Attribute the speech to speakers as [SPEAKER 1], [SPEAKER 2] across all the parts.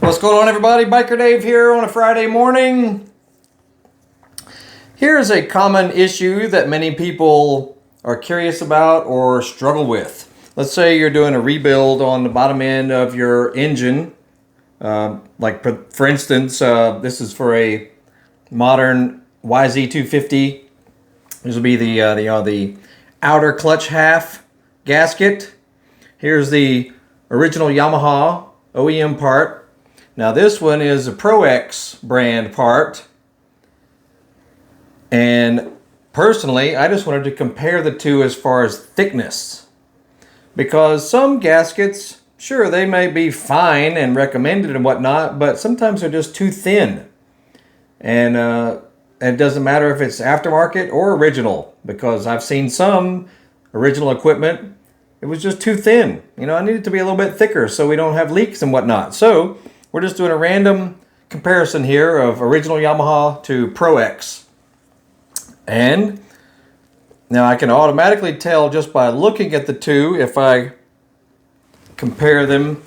[SPEAKER 1] What's going on, everybody? Biker Dave here on a Friday morning. Here's a common issue that many people are curious about or struggle with. Let's say you're doing a rebuild on the bottom end of your engine. Like for instance, this is for a modern YZ250. This will be the outer clutch half gasket. Here's the original Yamaha OEM part. Now this one is a Pro X brand part, and personally I just wanted to compare the two as far as thickness, because some gaskets, sure, they may be fine and recommended and whatnot, but sometimes they're just too thin, and it doesn't matter if it's aftermarket or original, because I've seen some original equipment, it was just too thin. You know, I need it to be a little bit thicker so we don't have leaks and whatnot. So we're just doing a random comparison here of original Yamaha to Pro X. And now I can automatically tell just by looking at the two if I compare them.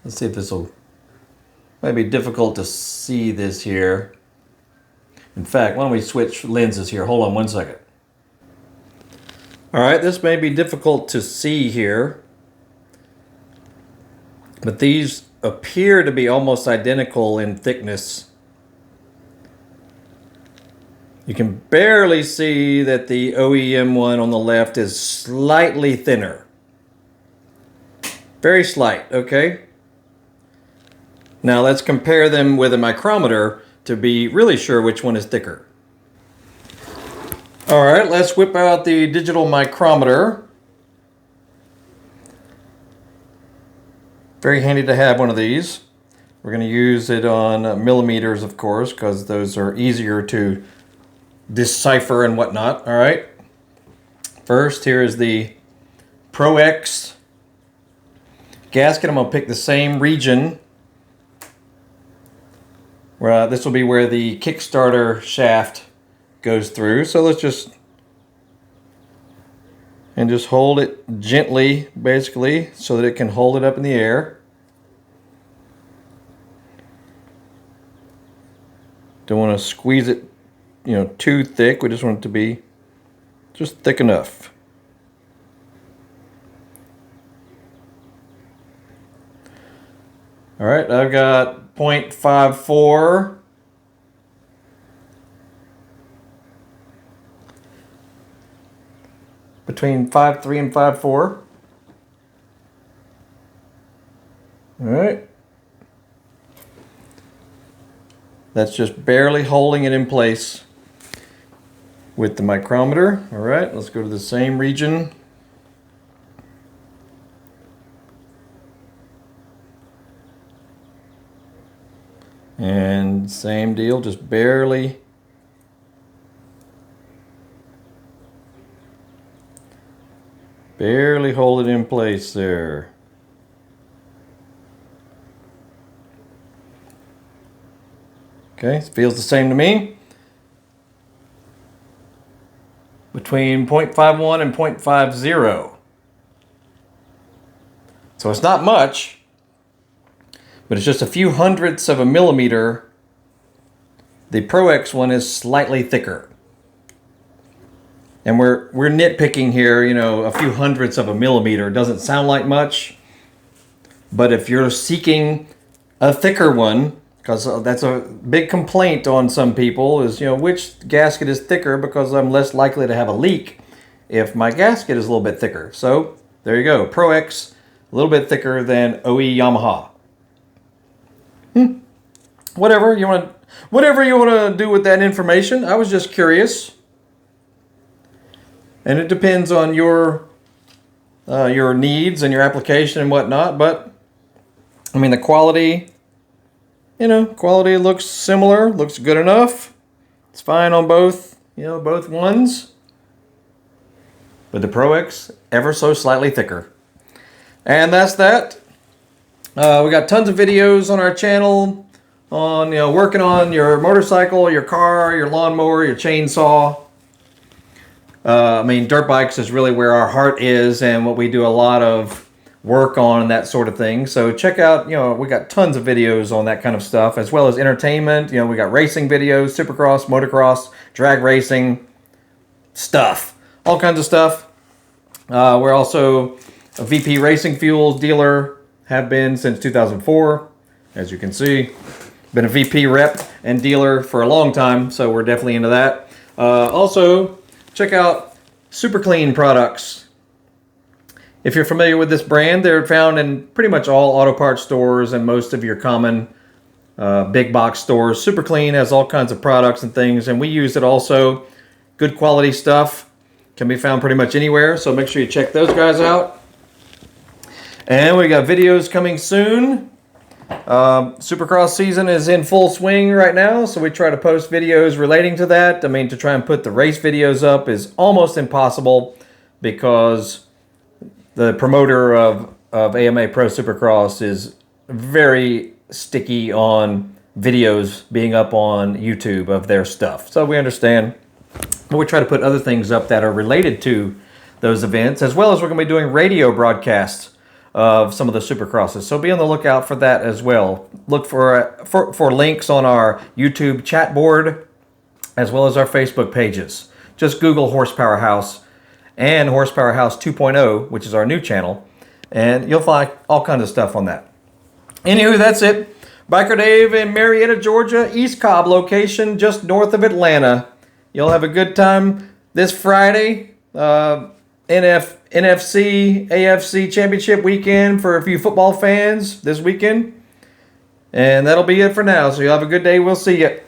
[SPEAKER 1] Let's see if this will, might be difficult to see this here. In fact, why don't we switch lenses here? Hold on one second. All right, this may be difficult to see here, but these appear to be almost identical in thickness. You can barely see that the OEM one on the left is slightly thinner. Very slight, okay? Now let's compare them with a micrometer to be really sure which one is thicker. All right, let's whip out the digital micrometer. Very handy to have one of these. We're going to use it on millimeters, of course, because those are easier to decipher and whatnot. All right. First, here is the Pro X gasket. I'm going to pick the same region. This will be where the Kickstarter shaft goes through. So let's just hold it gently, basically, so that it can hold it up in the air. Don't want to squeeze it, you know, too thick. We just want it to be just thick enough. All right, I've got 0.54. Between 5.3 and 5.4. All right. That's just barely holding it in place with the micrometer. All right, let's go to the same region. And same deal, just barely. Barely hold it in place there. Okay, it feels the same to me. Between 0.51 and 0.50. So it's not much, but it's just a few hundredths of a millimeter. The Pro X one is slightly thicker. And we're nitpicking here, you know, a few hundredths of a millimeter. Doesn't sound like much, but if you're seeking a thicker one, because that's a big complaint on some people, is, you know, which gasket is thicker, because I'm less likely to have a leak if my gasket is a little bit thicker. So there you go, Pro X, a little bit thicker than OE Yamaha. Whatever you want to do with that information. I was just curious. And it depends on your needs and your application and whatnot. But I mean, the quality, you know, quality looks similar, looks good enough. It's fine on both, you know, both ones. But the Pro X, ever so slightly thicker. And that's that. We got tons of videos on our channel on, you know, working on your motorcycle, your car, your lawnmower, your chainsaw. I mean, dirt bikes is really where our heart is, and what we do a lot of work on and that sort of thing. So check out, we got tons of videos on that kind of stuff, as well as entertainment. We got racing videos, supercross, motocross, drag racing stuff, all kinds of stuff. We're also a VP Racing Fuels dealer, have been since 2004. As you can see, been a VP rep and dealer for a long time, so we're definitely into that. Also, check out Super Clean products. If you're familiar with this brand, they're found in pretty much all auto parts stores and most of your common big box stores. Super Clean has all kinds of products and things, and we use it also. Good quality stuff. Can be found pretty much anywhere, so make sure you check those guys out. And we got videos coming soon. Supercross season is in full swing right now, so we try to post videos relating to that. I mean, to try and put the race videos up is almost impossible because the promoter of AMA Pro Supercross is very sticky on videos being up on YouTube of their stuff. So we understand. But we try to put other things up that are related to those events, as well as we're going to be doing radio broadcasts of some of the Supercrosses. So be on the lookout for that as well. Look for links on our YouTube chat board, as well as our Facebook pages. Just Google Horsepower House and Horsepower House 2.0, which is our new channel, and you'll find all kinds of stuff on that. Anywho, that's it. Biker Dave in Marietta, Georgia, East Cobb location, just north of Atlanta. You'll have a good time this Friday. NFC, AFC Championship weekend for a few football fans this weekend. And that'll be it for now. So you'll have a good day. We'll see you.